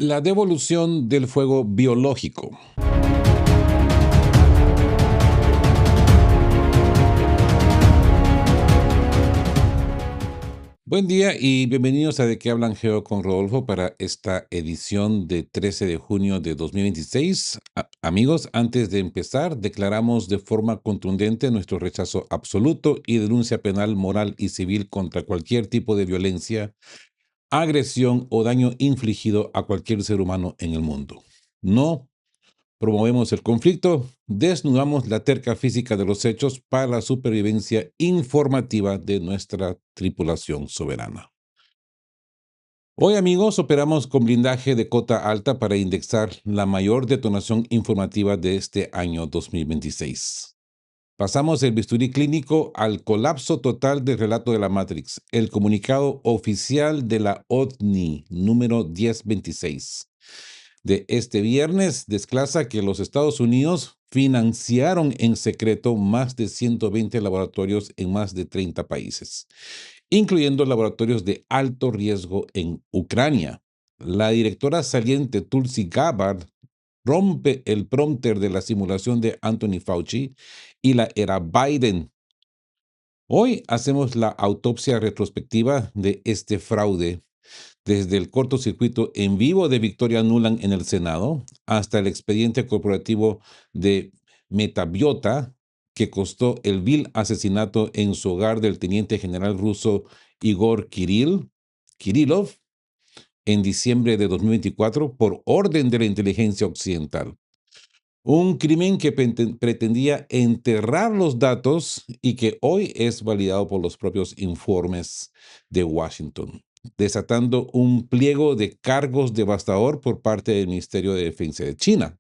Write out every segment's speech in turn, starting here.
La devolución del fuego biológico. Buen día y bienvenidos a De qué hablan Geo con Rodolfo para esta edición de 13 de junio de 2026. Amigos, antes de empezar, declaramos de forma contundente nuestro rechazo absoluto y denuncia penal, moral y civil contra cualquier tipo de violencia, agresión o daño infligido a cualquier ser humano en el mundo. No promovemos el conflicto, desnudamos la terca física de los hechos para la supervivencia informativa de nuestra tripulación soberana. Hoy, amigos, operamos con blindaje de cota alta para indexar la mayor detonación informativa de este año 2026. Pasamos el bisturí clínico al colapso total del relato de la Matrix, el comunicado oficial de la OVNI número 1026 de este viernes desglosa que los Estados Unidos financiaron en secreto más de 120 laboratorios en más de 30 países, incluyendo laboratorios de alto riesgo en Ucrania. La directora saliente Tulsi Gabbard rompe el prompter de la simulación de Anthony Fauci y la era Biden. Hoy hacemos la autopsia retrospectiva de este fraude, desde el cortocircuito en vivo de Victoria Nuland en el Senado hasta el expediente corporativo de Metabiota, que costó el vil asesinato en su hogar del teniente general ruso Igor Kirillov en diciembre de 2024 por orden de la inteligencia occidental. Un crimen que pretendía enterrar los datos y que hoy es validado por los propios informes de Washington, desatando un pliego de cargos devastador por parte del Ministerio de Defensa de China.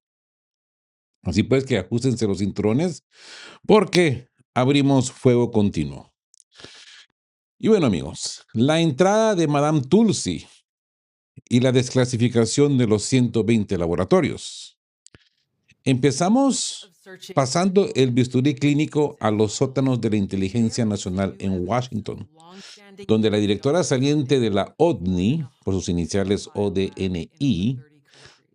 Así pues que ajustense los cinturones porque abrimos fuego continuo. Y bueno, amigos, la entrada de Madame Tulsi y la desclasificación de los 120 laboratorios. Empezamos pasando el bisturí clínico a los sótanos de la Inteligencia Nacional en Washington, donde la directora saliente de la OVNI, por sus iniciales ODNI,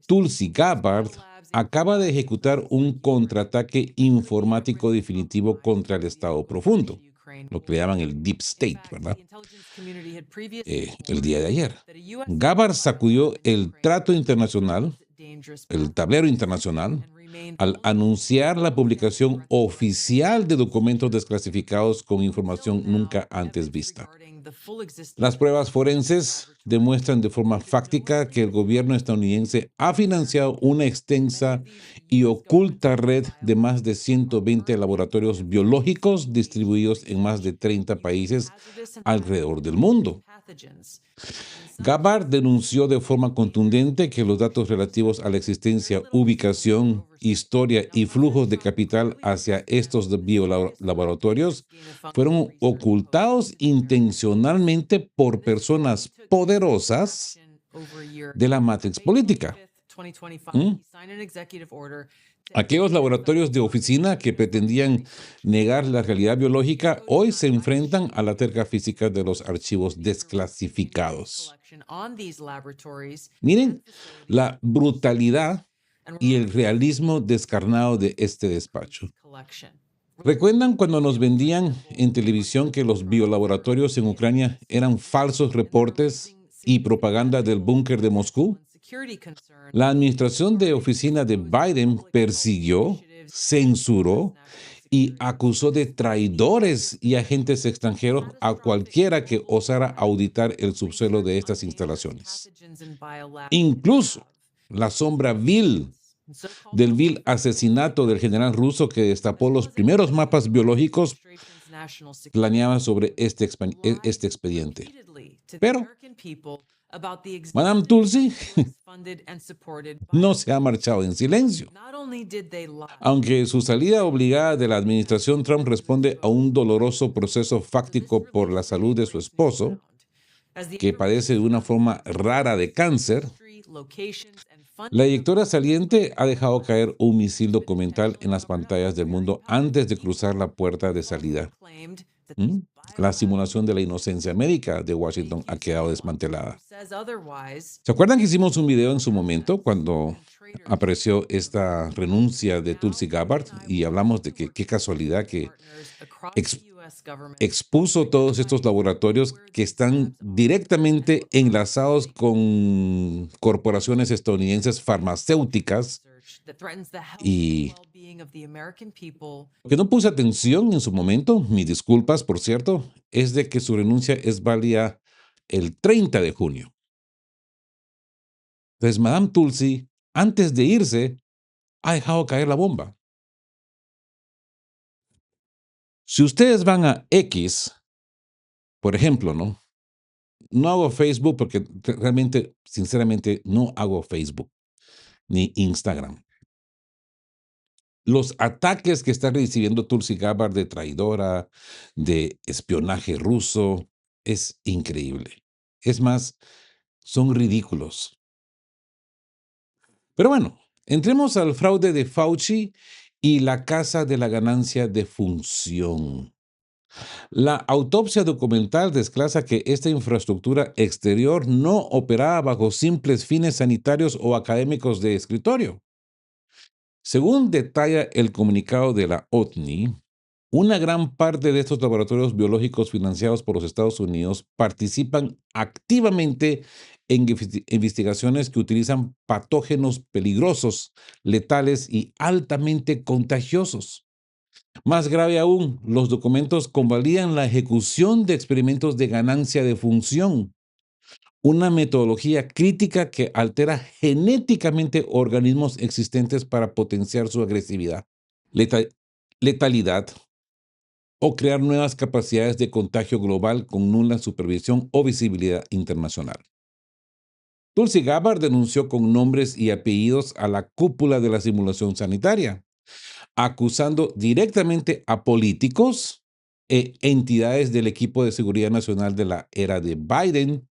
Tulsi Gabbard, acaba de ejecutar un contraataque informático definitivo contra el Estado profundo, lo que le llaman el Deep State, ¿verdad? El día de ayer. Gabbard sacudió el trato internacional, el tablero internacional, al anunciar la publicación oficial de documentos desclasificados con información nunca antes vista. Las pruebas forenses demuestran de forma fáctica que el gobierno estadounidense ha financiado una extensa y oculta red de más de 120 laboratorios biológicos distribuidos en más de 30 países alrededor del mundo. Gabbard denunció de forma contundente que los datos relativos a la existencia, ubicación, historia y flujos de capital hacia estos biolaboratorios fueron ocultados intencionalmente por personas poderosas de la Matrix política. Aquellos laboratorios de oficina que pretendían negar la realidad biológica hoy se enfrentan a la terca física de los archivos desclasificados. Miren la brutalidad y el realismo descarnado de este despacho. ¿Recuerdan cuando nos vendían en televisión que los biolaboratorios en Ucrania eran falsos reportes y propaganda del búnker de Moscú? La administración de oficina de Biden persiguió, censuró y acusó de traidores y agentes extranjeros a cualquiera que osara auditar el subsuelo de estas instalaciones. Incluso la sombra vil del vil asesinato del general ruso que destapó los primeros mapas biológicos planeaba sobre este expediente. Pero Madame Tulsi no se ha marchado en silencio. Aunque su salida obligada de la administración Trump responde a un doloroso proceso fáctico por la salud de su esposo, que padece de una forma rara de cáncer, la directora saliente ha dejado caer un misil documental en las pantallas del mundo antes de cruzar la puerta de salida. La simulación de la inocencia médica de Washington Thank ha you so quedado much. Who desmantelada. says otherwise? ¿Se acuerdan que hicimos un video en su momento Assets cuando and traders apareció of the esta firm. renuncia de Now, Tulsi Tony Gabbard? and I Y will hablamos continue de que qué working with casualidad business que partners across the ex- U.S. government expuso to todos estos advise laboratorios where que these están labs are and directamente what products enlazados they can con corporaciones estadounidenses farmacéuticas research that threatens the health and y well-being of the American people. lo que no puse atención en su momento, mis disculpas por cierto, es de que su renuncia es válida el 30 de junio. Entonces, Madame Tulsi, antes de irse, ha dejado caer la bomba. Si ustedes van a X, por ejemplo, ¿no? No hago Facebook porque realmente, sinceramente, no hago Facebook ni Instagram. Los ataques que está recibiendo Tulsi Gabbard de traidora, de espionaje ruso, es increíble. Es más, son ridículos. Pero bueno, entremos al fraude de Fauci y la casa de la ganancia de función. La autopsia documental desclasa que esta infraestructura exterior no operaba bajo simples fines sanitarios o académicos de escritorio. Según detalla el comunicado de la OTNI, una gran parte de estos laboratorios biológicos financiados por los Estados Unidos participan activamente en investigaciones que utilizan patógenos peligrosos, letales y altamente contagiosos. Más grave aún, los documentos convalidan la ejecución de experimentos de ganancia de función, una metodología crítica que altera genéticamente organismos existentes para potenciar su agresividad, leta- letalidad o crear nuevas capacidades de contagio global con nula supervisión o visibilidad internacional. Tulsi Gabbard denunció con nombres y apellidos a la cúpula de la simulación sanitaria, acusando directamente a políticos e entidades del equipo de seguridad nacional de la era de Biden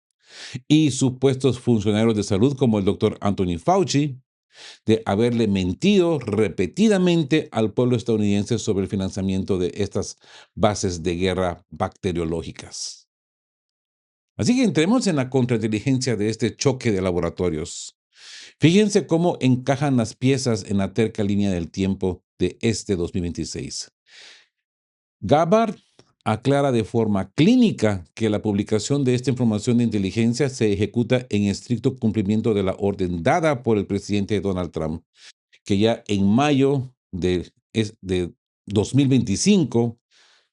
y supuestos funcionarios de salud como el doctor Anthony Fauci de haberle mentido repetidamente al pueblo estadounidense sobre el financiamiento de estas bases de guerra bacteriológicas. Así que entremos en la contrainteligencia de este choque de laboratorios. Fíjense cómo encajan las piezas en la terca línea del tiempo de este 2026. Gabbard aclara de forma clínica que la publicación de esta información de inteligencia se ejecuta en estricto cumplimiento de la orden dada por el presidente Donald Trump, que ya en mayo de 2025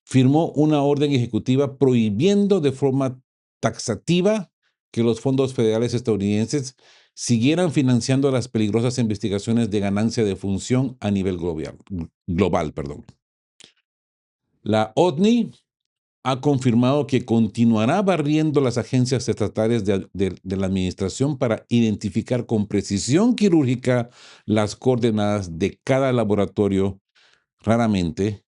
firmó una orden ejecutiva prohibiendo de forma taxativa que los fondos federales estadounidenses siguieran financiando las peligrosas investigaciones de ganancia de función a nivel global. Perdón. La OTNI ha confirmado que continuará barriendo las agencias estatales de la administración para identificar con precisión quirúrgica las coordenadas de cada laboratorio, raramente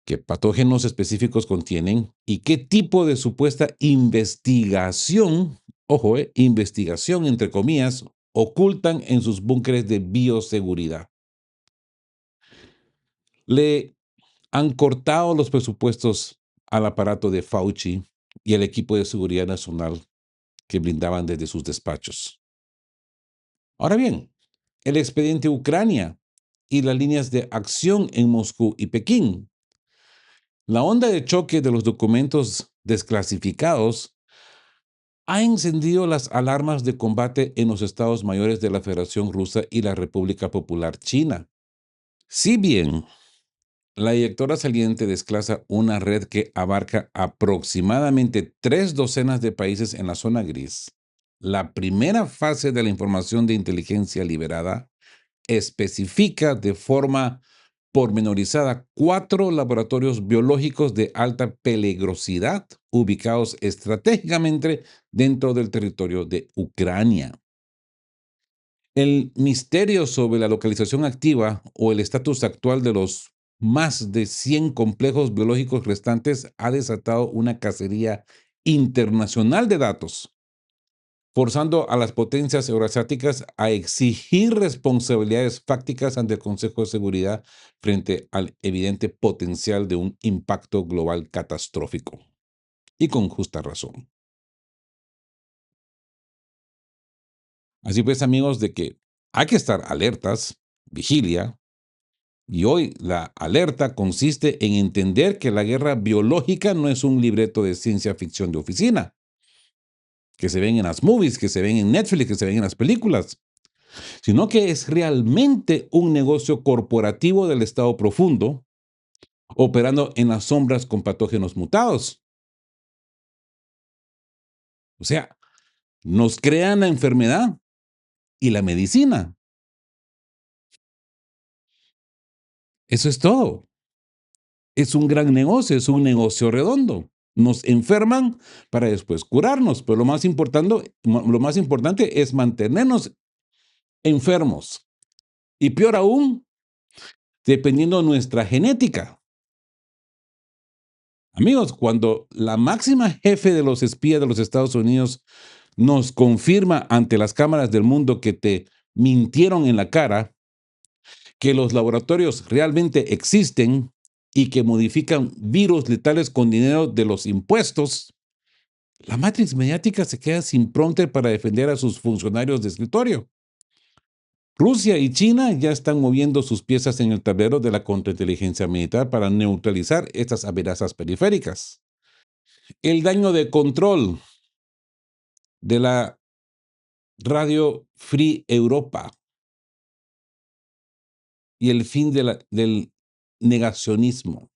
qué patógenos específicos contienen y qué tipo de supuesta investigación, ojo, investigación entre comillas, ocultan en sus búnkeres de bioseguridad. Le han cortado los presupuestos al aparato de Fauci y el equipo de seguridad nacional que brindaban desde sus despachos. Ahora bien, el expediente Ucrania y las líneas de acción en Moscú y Pekín. La onda de choque de los documentos desclasificados ha encendido las alarmas de combate en los estados mayores de la Federación Rusa y la República Popular China. Si bien la directora saliente desclasa una red que abarca aproximadamente 3 docenas de países en la zona gris, la primera fase de la información de inteligencia liberada especifica de forma pormenorizada 4 laboratorios biológicos de alta peligrosidad ubicados estratégicamente dentro del territorio de Ucrania. El misterio sobre la localización activa o el estatus actual de los más de 100 complejos biológicos restantes ha desatado una cacería internacional de datos, forzando a las potencias euroasiáticas a exigir responsabilidades fácticas ante el Consejo de Seguridad frente al evidente potencial de un impacto global catastrófico. y con justa razón. Así pues, amigos, de que hay que estar alertas, vigilia, y hoy la alerta consiste en entender que la guerra biológica no es un libreto de ciencia ficción de oficina, que se ven en las movies, que se ven en Netflix, que se ven en las películas, sino que es realmente un negocio corporativo del Estado profundo, operando en las sombras con patógenos mutados. O sea, nos crean la enfermedad y la medicina. Eso es todo. Es un gran negocio, es un negocio redondo. Nos enferman para después curarnos, pero lo más importante es mantenernos enfermos. Y peor aún, dependiendo de nuestra genética. Amigos, cuando la máxima jefe de los espías de los Estados Unidos nos confirma ante las cámaras del mundo que te mintieron en la cara, que los laboratorios realmente existen y que modifican virus letales con dinero de los impuestos, la matriz mediática se queda sin prompter para defender a sus funcionarios de escritorio. Rusia y China ya están moviendo sus piezas en el tablero de la contrainteligencia militar para neutralizar estas amenazas periféricas. El daño de control de la Radio Free Europa y el fin del negacionismo.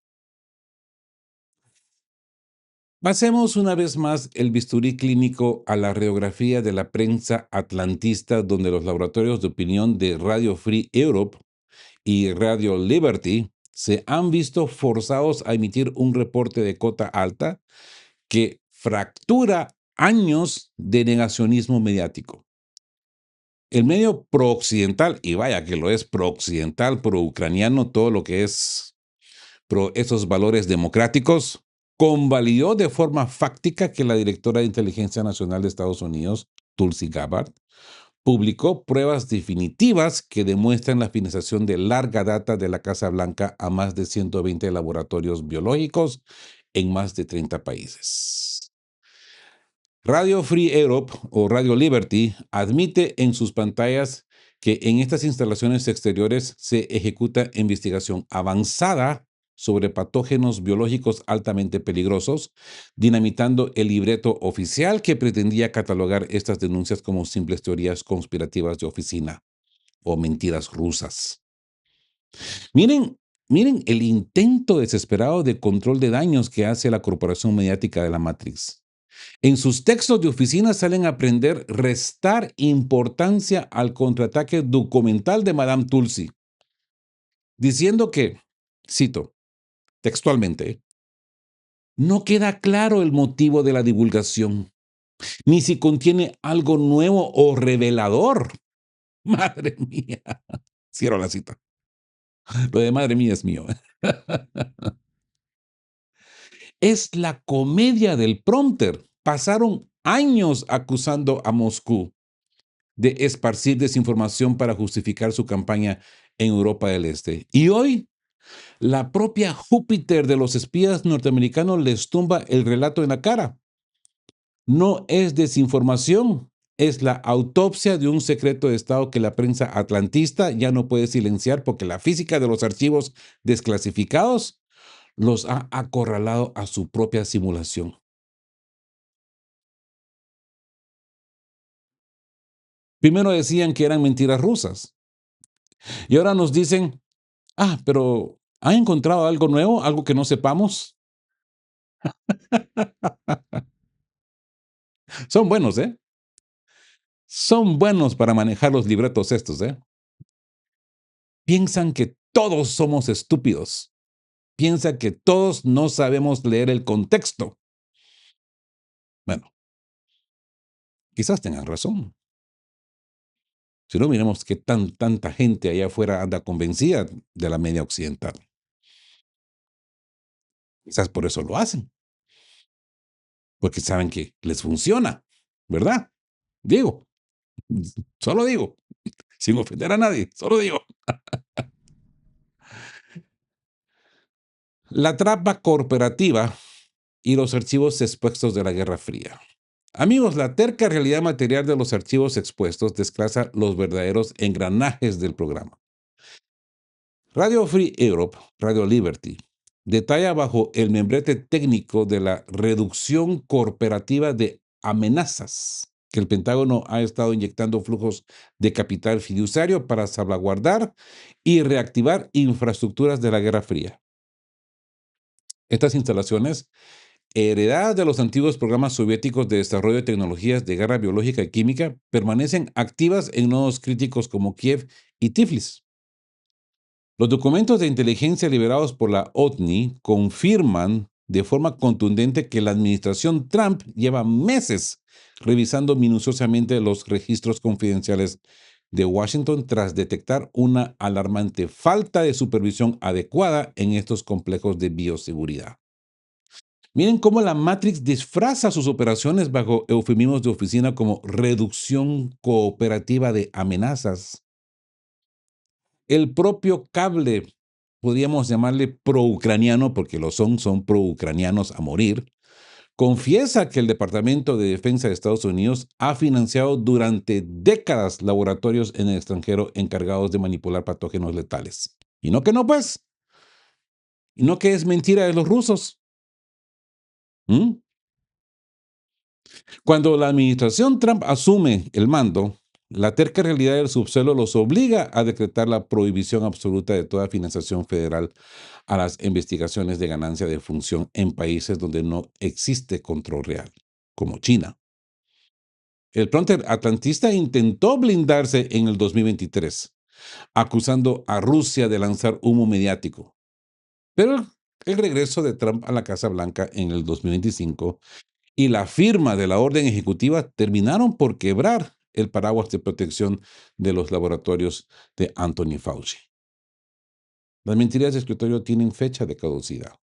Pasemos una vez más el bisturí clínico a la radiografía de la prensa atlantista, donde los laboratorios de opinión de Radio Free Europe y Radio Liberty se han visto forzados a emitir un reporte de cota alta que fractura años de negacionismo mediático. El medio prooccidental, y vaya que lo es prooccidental, pro-ucraniano, todo lo que es pro esos valores democráticos, convalidó de forma fáctica que la directora de Inteligencia Nacional de Estados Unidos, Tulsi Gabbard, publicó pruebas definitivas que demuestran la financiación de larga data de la Casa Blanca a más de 120 laboratorios biológicos en más de 30 países. Radio Free Europe o Radio Liberty admite en sus pantallas que en estas instalaciones exteriores se ejecuta investigación avanzada sobre patógenos biológicos altamente peligrosos, dinamitando el libreto oficial que pretendía catalogar estas denuncias como simples teorías conspirativas de oficina o mentiras rusas. Miren, miren el intento desesperado de control de daños que hace la corporación mediática de la Matrix. En sus textos de oficina salen a aprender restar importancia al contraataque documental de Madame Tulsi, diciendo que, cito textualmente, no queda claro el motivo de la divulgación, ni si contiene algo nuevo o revelador. Madre mía. Cierro la cita. Lo de madre mía es mío. Es la comedia del prompter. Pasaron años acusando a Moscú de esparcir desinformación para justificar su campaña en Europa del Este. Y hoy, la propia Júpiter de los espías norteamericanos les tumba el relato en la cara. No es desinformación, es la autopsia de un secreto de Estado que la prensa atlantista ya no puede silenciar porque la física de los archivos desclasificados los ha acorralado a su propia simulación. Primero decían que eran mentiras rusas y ahora nos dicen, pero ¿han encontrado algo nuevo, algo que no sepamos? Son buenos, ¿eh? Son buenos para manejar los libretos estos, ¿eh? Piensan que todos somos estúpidos. Piensan que todos no sabemos leer el contexto. Bueno, quizás tengan razón. Si no, miremos qué tanta gente allá afuera anda convencida de la media occidental. Quizás por eso lo hacen, porque saben que les funciona, ¿verdad? Digo, solo digo, sin ofender a nadie, solo digo. La trampa corporativa y los archivos expuestos de la Guerra Fría. Amigos, la terca realidad material de los archivos expuestos desplaza los verdaderos engranajes del programa. Radio Free Europe, Radio Liberty, detalla bajo el membrete técnico de la reducción corporativa de amenazas que el Pentágono ha estado inyectando flujos de capital fiduciario para salvaguardar y reactivar infraestructuras de la Guerra Fría. Estas instalaciones, heredadas de los antiguos programas soviéticos de desarrollo de tecnologías de guerra biológica y química, permanecen activas en nodos críticos como Kiev y Tiflis. Los documentos de inteligencia liberados por la OTNI confirman de forma contundente que la administración Trump lleva meses revisando minuciosamente los registros confidenciales de Washington tras detectar una alarmante falta de supervisión adecuada en estos complejos de bioseguridad. Miren cómo la Matrix disfraza sus operaciones bajo eufemismos de oficina como reducción cooperativa de amenazas. El propio cable, podríamos llamarle pro-ucraniano, porque son pro-ucranianos a morir, confiesa que el Departamento de Defensa de Estados Unidos ha financiado durante décadas laboratorios en el extranjero encargados de manipular patógenos letales. Y no que no, pues, y no que es mentira de los rusos. ¿Mm? Cuando la administración Trump asume el mando, la terca realidad del subsuelo los obliga a decretar la prohibición absoluta de toda financiación federal a las investigaciones de ganancia de función en países donde no existe control real, como China. El Frontier Atlantista intentó blindarse en el 2023, acusando a Rusia de lanzar humo mediático. Pero el regreso de Trump a la Casa Blanca en el 2025 y la firma de la orden ejecutiva terminaron por quebrar el paraguas de protección de los laboratorios de Anthony Fauci. Las mentiras de escritorio tienen fecha de caducidad.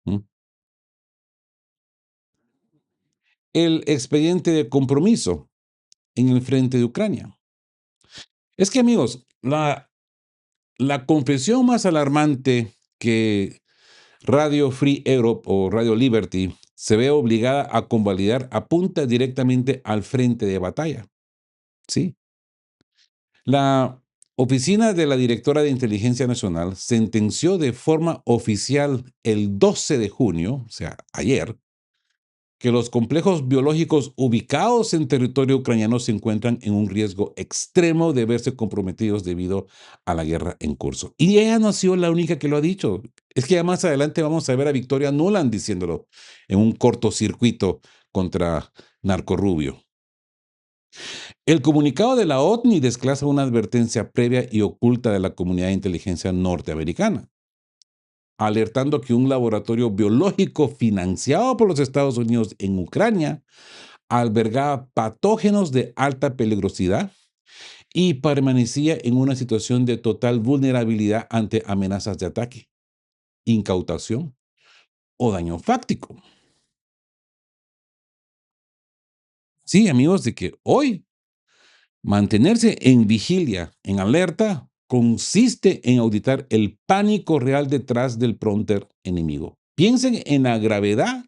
¿Mm? El expediente de compromiso en el frente de Ucrania. Es que, amigos, la confesión más alarmante que Radio Free Europe o Radio Liberty se ve obligada a convalidar apunta directamente al frente de batalla. Sí. La oficina de la directora de Inteligencia Nacional sentenció de forma oficial el 12 de junio, o sea, ayer, que los complejos biológicos ubicados en territorio ucraniano se encuentran en un riesgo extremo de verse comprometidos debido a la guerra en curso. Y ella no ha sido la única que lo ha dicho. Es que ya más adelante vamos a ver a Victoria Nuland diciéndolo en un cortocircuito contra Narco Rubio. El comunicado de la OTNI desglosa una advertencia previa y oculta de la comunidad de inteligencia norteamericana, alertando que un laboratorio biológico financiado por los Estados Unidos en Ucrania albergaba patógenos de alta peligrosidad y permanecía en una situación de total vulnerabilidad ante amenazas de ataque, incautación o daño fáctico. Sí, amigos, de que hoy mantenerse en vigilia, en alerta, consiste en auditar el pánico real detrás del prompter enemigo. Piensen en la gravedad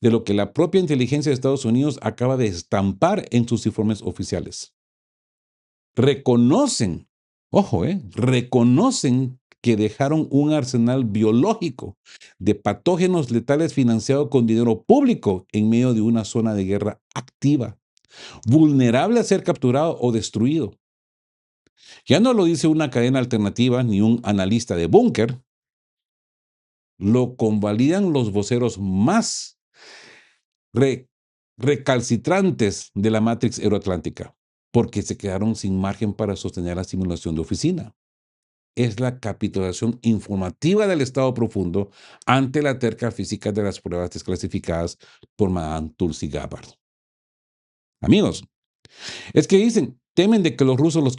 de lo que la propia inteligencia de Estados Unidos acaba de estampar en sus informes oficiales. Reconocen, ojo, reconocen que dejaron un arsenal biológico de patógenos letales financiado con dinero público en medio de una zona de guerra activa, vulnerable a ser capturado o destruido. Ya no lo dice una cadena alternativa ni un analista de búnker, lo convalidan los voceros más re- recalcitrantes de la Matrix Euroatlántica, porque se quedaron sin margen para sostener la simulación de oficina. Es la capitulación informativa del estado profundo ante la terca física de las pruebas desclasificadas por Madame Tulsi Gabbard. Amigos, es que dicen, temen de que los rusos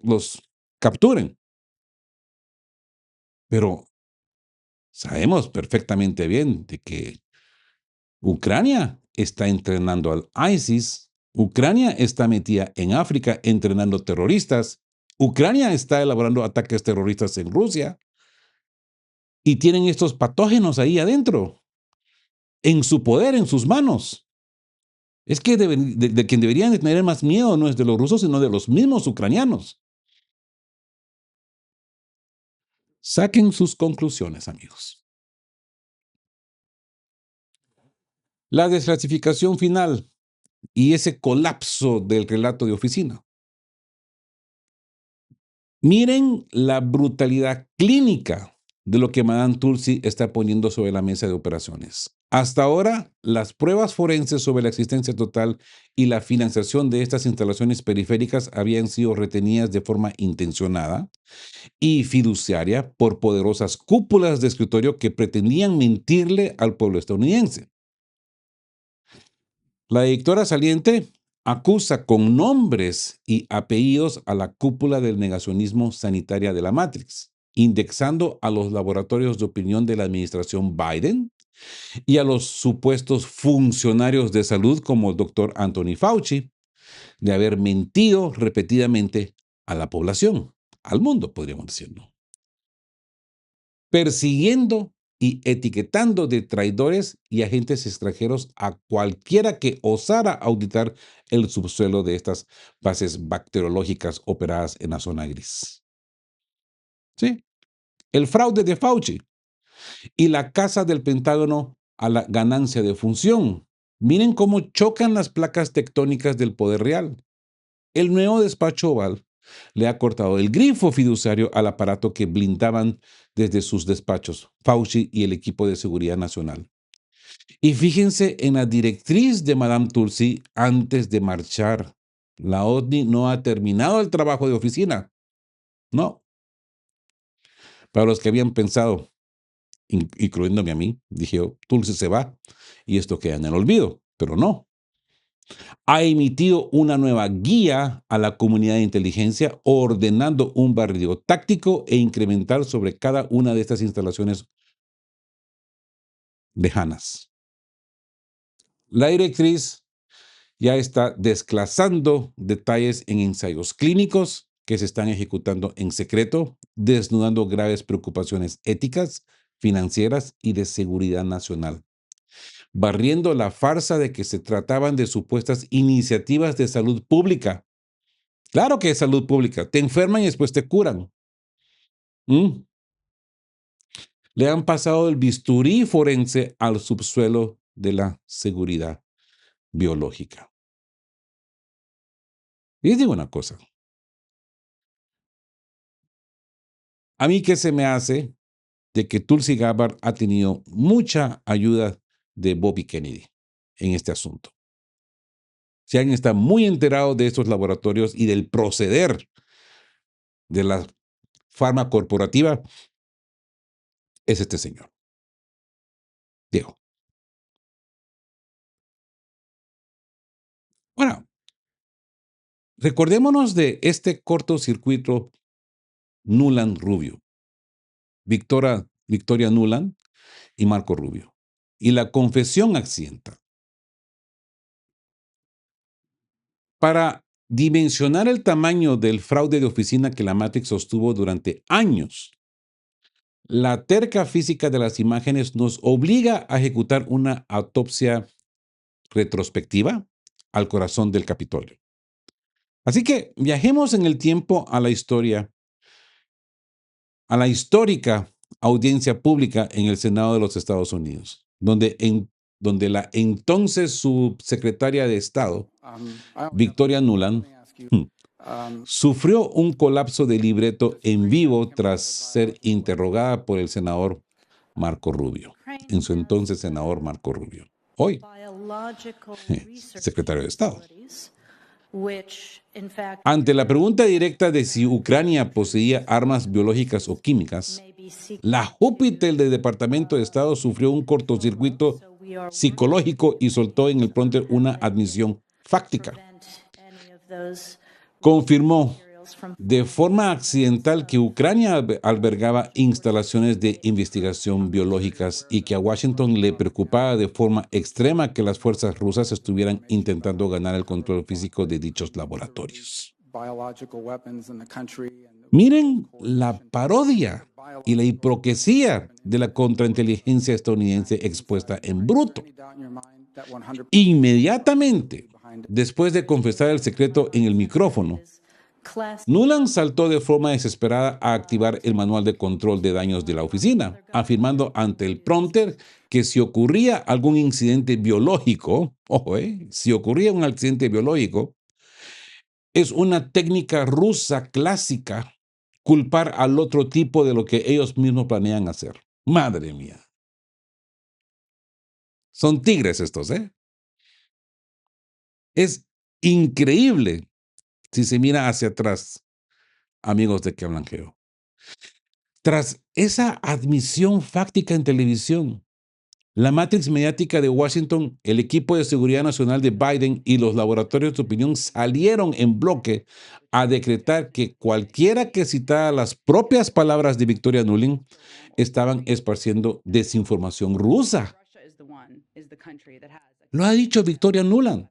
los capturen, pero sabemos perfectamente bien de que Ucrania está entrenando al ISIS, Ucrania está metida en África entrenando terroristas, Ucrania está elaborando ataques terroristas en Rusia y tienen estos patógenos ahí adentro. en su poder, en sus manos. Es que de quien deberían de tener más miedo no es de los rusos, sino de los mismos ucranianos. Saquen sus conclusiones, amigos. La desclasificación final y ese colapso del relato de oficina. Miren la brutalidad clínica de lo que Madame Tulsi está poniendo sobre la mesa de operaciones. Hasta ahora, las pruebas forenses sobre la existencia total y la financiación de estas instalaciones periféricas habían sido retenidas de forma intencionada y fiduciaria por poderosas cúpulas de escritorio que pretendían mentirle al pueblo estadounidense. La directora saliente acusa con nombres y apellidos a la cúpula del negacionismo sanitaria de la Matrix, indexando a los laboratorios de opinión de la administración Biden y a los supuestos funcionarios de salud como el doctor Anthony Fauci, de haber mentido repetidamente a la población, al mundo, podríamos decirlo, persiguiendo y etiquetando de traidores y agentes extranjeros a cualquiera que osara auditar el subsuelo de estas bases bacteriológicas operadas en la zona gris. Sí, el fraude de Fauci y la casa del Pentágono a la ganancia de función. Miren cómo chocan las placas tectónicas del poder real. El nuevo despacho oval le ha cortado el grifo fiduciario al aparato que blindaban desde sus despachos, Fauci y el equipo de seguridad nacional. Y fíjense en la directriz de Madame Tulsi antes de marchar. La OVNI no ha terminado el trabajo de oficina. No. Para los que habían pensado, incluyéndome a mí, dije, Tulsi se va y esto queda en el olvido, pero no. Ha emitido una nueva guía a la comunidad de inteligencia ordenando un barrido táctico e incremental sobre cada una de estas instalaciones lejanas. La directriz ya está desclasando detalles en ensayos clínicos que se están ejecutando en secreto, desnudando graves preocupaciones éticas, financieras y de seguridad nacional, barriendo la farsa de que se trataban de supuestas iniciativas de salud pública. Claro que es salud pública. Te enferman y después te curan. Le han pasado el bisturí forense al subsuelo de la seguridad biológica. Y les digo una cosa. A mí que se me hace de que Tulsi Gabbard ha tenido mucha ayuda de Bobby Kennedy en este asunto. Si alguien está muy enterado de estos laboratorios y del proceder de la farma corporativa, es este señor, Diego. Bueno, recordémonos de este cortocircuito Nuland Rubio, Victoria Nuland y Marco Rubio, y la confesión accidental. Para dimensionar el tamaño del fraude de oficina que la Matrix sostuvo durante años, la terca física de las imágenes nos obliga a ejecutar una autopsia retrospectiva al corazón del Capitolio. Así que viajemos en el tiempo a la historia, a la histórica audiencia pública en el Senado de los Estados Unidos, donde la entonces subsecretaria de Estado, Victoria Nuland, sufrió un colapso de libreto en vivo tras ser interrogada por el senador Marco Rubio, en su entonces senador Marco Rubio, hoy secretario de Estado. Ante la pregunta directa de si Ucrania poseía armas biológicas o químicas, la Júpiter del Departamento de Estado sufrió un cortocircuito psicológico y soltó en el prompter una admisión fáctica. Confirmó de forma accidental que Ucrania albergaba instalaciones de investigación biológicas y que a Washington le preocupaba de forma extrema que las fuerzas rusas estuvieran intentando ganar el control físico de dichos laboratorios. Miren la parodia y la hipocresía de la contrainteligencia estadounidense expuesta en bruto. Inmediatamente, después de confesar el secreto en el micrófono, Nuland saltó de forma desesperada a activar el manual de control de daños de la oficina, afirmando ante el prompter que si ocurría algún incidente biológico, ojo, si ocurría un accidente biológico, es una técnica rusa clásica culpar al otro tipo de lo que ellos mismos planean hacer. Madre mía. Son tigres estos, ¿eh? Es increíble si se mira hacia atrás, amigos de Que Hablan Geo. Tras esa admisión fáctica en televisión, la matrix mediática de Washington, el equipo de seguridad nacional de Biden y los laboratorios de opinión salieron en bloque a decretar que cualquiera que citara las propias palabras de Victoria Nuland estaban esparciendo desinformación rusa. Lo ha dicho Victoria Nuland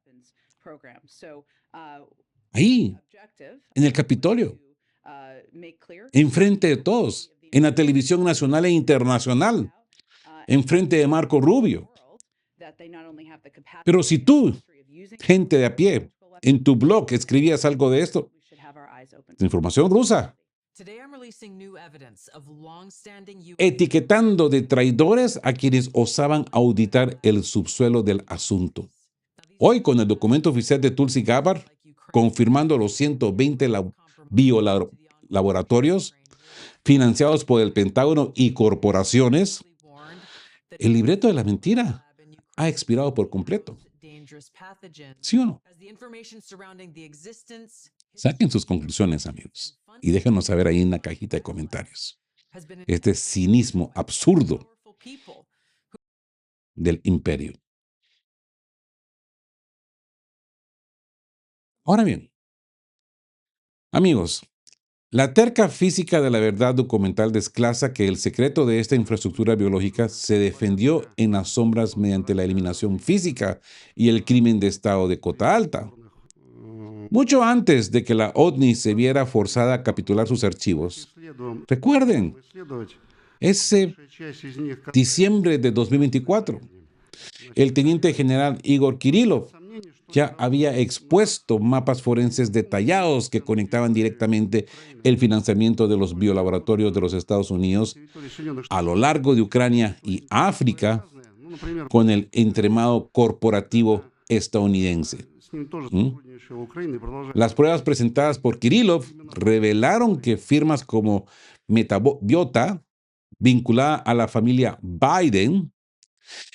ahí, en el Capitolio, enfrente de todos, en la televisión nacional e internacional, enfrente de Marco Rubio. Pero si tú, gente de a pie, en tu blog escribías algo de esto, información rusa, etiquetando de traidores a quienes osaban auditar el subsuelo del asunto. Hoy, con el documento oficial de Tulsi Gabbard, confirmando los 120 biolaboratorios financiados por el Pentágono y corporaciones, el libreto de la mentira ha expirado por completo. ¿Sí o no? Saquen sus conclusiones, amigos, y déjenos saber ahí en la cajita de comentarios. Este cinismo absurdo del imperio. Ahora bien, amigos, la terca física de la verdad documental desclasa que el secreto de esta infraestructura biológica se defendió en las sombras mediante la eliminación física y el crimen de estado de cota alta. Mucho antes de que la OVNI se viera forzada a capitular sus archivos. Recuerden, ese diciembre de 2024, el teniente general Igor Kirillov ya había expuesto mapas forenses detallados que conectaban directamente el financiamiento de los biolaboratorios de los Estados Unidos a lo largo de Ucrania y África con el entramado corporativo estadounidense. Las pruebas presentadas por Kirillov revelaron que firmas como Metabiota, vinculada a la familia Biden,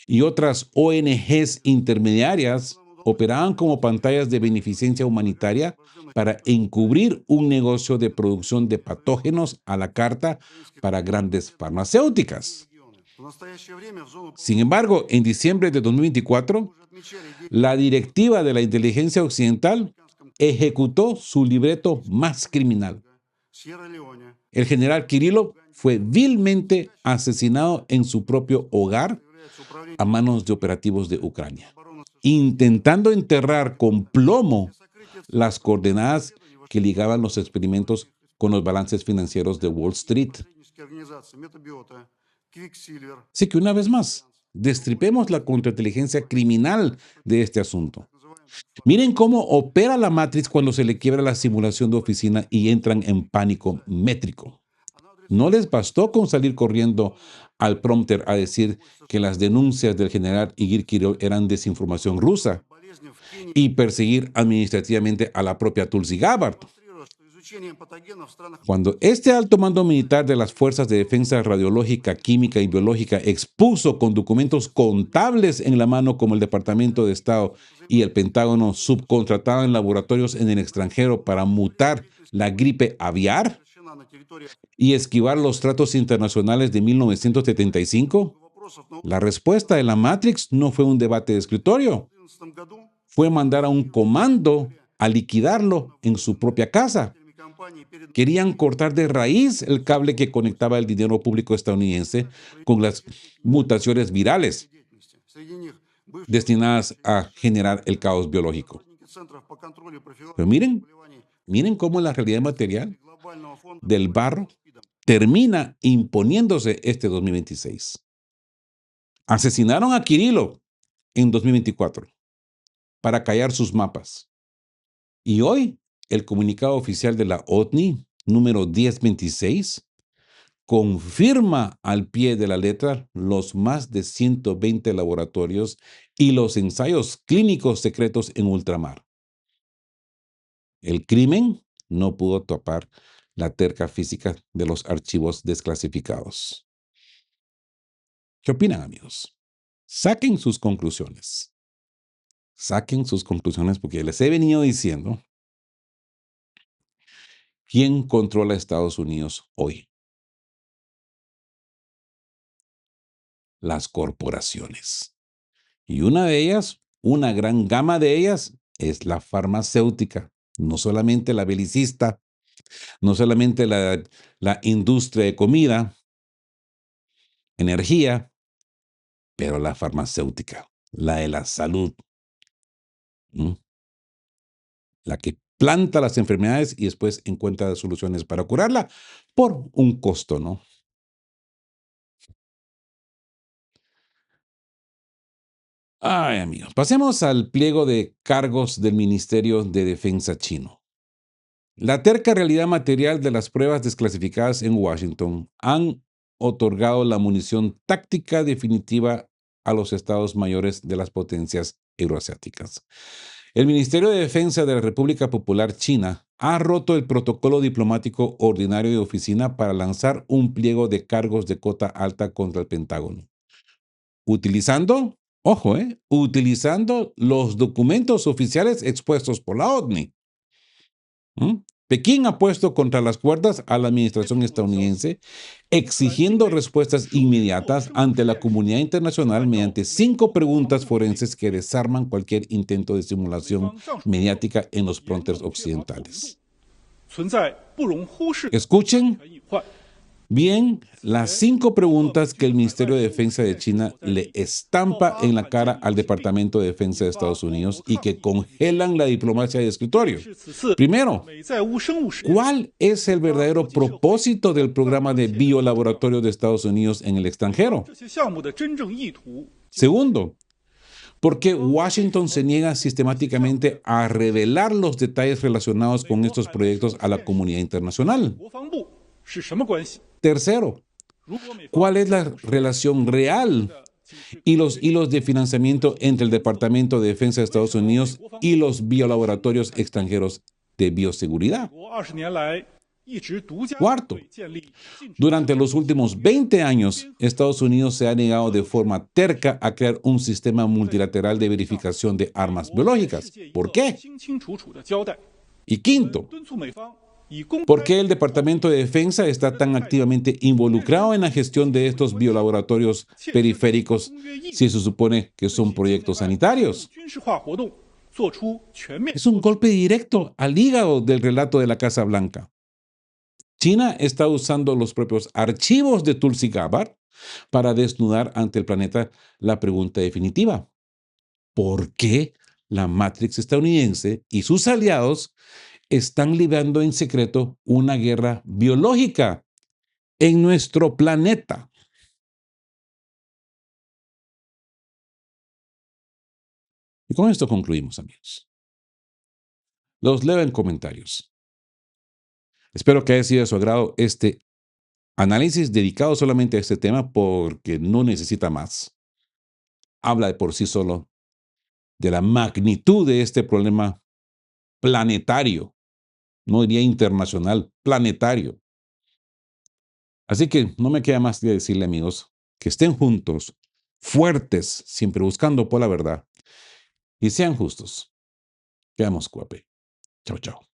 y otras ONGs intermediarias operaban como pantallas de beneficencia humanitaria para encubrir un negocio de producción de patógenos a la carta para grandes farmacéuticas. Sin embargo, en diciembre de 2024, la directiva de la inteligencia occidental ejecutó su libreto más criminal. El general Kirillov fue vilmente asesinado en su propio hogar a manos de operativos de Ucrania, intentando enterrar con plomo las coordenadas que ligaban los experimentos con los balances financieros de Wall Street. Así que una vez más, destripemos la contrainteligencia criminal de este asunto. Miren cómo opera la Matrix cuando se le quiebra la simulación de oficina y entran en pánico métrico. No les bastó con salir corriendo al prompter a decir que las denuncias del general Igor Kirillov eran desinformación rusa y perseguir administrativamente a la propia Tulsi Gabbard. Cuando este alto mando militar de las Fuerzas de Defensa Radiológica, Química y Biológica expuso con documentos contables en la mano como el Departamento de Estado y el Pentágono subcontrataban laboratorios en el extranjero para mutar la gripe aviar y esquivar los tratos internacionales de 1975, la respuesta de la Matrix no fue un debate de escritorio, fue mandar a un comando a liquidarlo en su propia casa. Querían cortar de raíz el cable que conectaba el dinero público estadounidense con las mutaciones virales destinadas a generar el caos biológico. Pero miren cómo es la realidad material. del barro termina imponiéndose este 2026. Asesinaron a Kirilo en 2024 para callar sus mapas. Y hoy, el comunicado oficial de la OTNI, número 1026, confirma al pie de la letra los más de 120 laboratorios y los ensayos clínicos secretos en ultramar. El crimen no pudo tapar la terca física de los archivos desclasificados. ¿Qué opinan, amigos? Saquen sus conclusiones. Saquen sus conclusiones porque les he venido diciendo quién controla Estados Unidos hoy. Las corporaciones. Y una de ellas, una gran gama de ellas, es la farmacéutica. No solamente la belicista, no solamente la industria de comida, energía, pero la farmacéutica, la de la salud. ¿Mm? La que planta las enfermedades y después encuentra soluciones para curarla por un costo, ¿no? Ay, amigos, pasemos al pliego de cargos del Ministerio de Defensa chino. La terca realidad material de las pruebas desclasificadas en Washington han otorgado la munición táctica definitiva a los estados mayores de las potencias euroasiáticas. El Ministerio de Defensa de la República Popular China ha roto el protocolo diplomático ordinario de oficina para lanzar un pliego de cargos de cota alta contra el Pentágono. Utilizando, ojo, utilizando los documentos oficiales expuestos por la OTNI. Pekín ha puesto contra las cuerdas a la administración estadounidense, exigiendo respuestas inmediatas ante la comunidad internacional mediante 5 preguntas forenses que desarman cualquier intento de simulación mediática en los fronteras occidentales. Escuchen bien las 5 preguntas que el Ministerio de Defensa de China le estampa en la cara al Departamento de Defensa de Estados Unidos y que congelan la diplomacia de escritorio. Primero, ¿cuál es el verdadero propósito del programa de biolaboratorio de Estados Unidos en el extranjero? Segundo, ¿por qué Washington se niega sistemáticamente a revelar los detalles relacionados con estos proyectos a la comunidad internacional? Tercero, ¿cuál es la relación real y los hilos de financiamiento entre el Departamento de Defensa de Estados Unidos y los biolaboratorios extranjeros de bioseguridad? Cuarto, durante los últimos 20 años, Estados Unidos se ha negado de forma terca a crear un sistema multilateral de verificación de armas biológicas. ¿Por qué? Y quinto, ¿por qué el Departamento de Defensa está tan activamente involucrado en la gestión de estos biolaboratorios periféricos si se supone que son proyectos sanitarios? Es un golpe directo al hígado del relato de la Casa Blanca. China está usando los propios archivos de Tulsi Gabbard para desnudar ante el planeta la pregunta definitiva. ¿Por qué la Matrix estadounidense y sus aliados están librando en secreto una guerra biológica en nuestro planeta? Y con esto concluimos, amigos. Los leo en comentarios. Espero que haya sido de su agrado este análisis dedicado solamente a este tema porque no necesita más. Habla de por sí solo de la magnitud de este problema planetario, no diría internacional, planetario. Así que no me queda más que decirle, amigos, que estén juntos, fuertes, siempre buscando por la verdad, y sean justos. Quedamos, cuape. Chao, chao.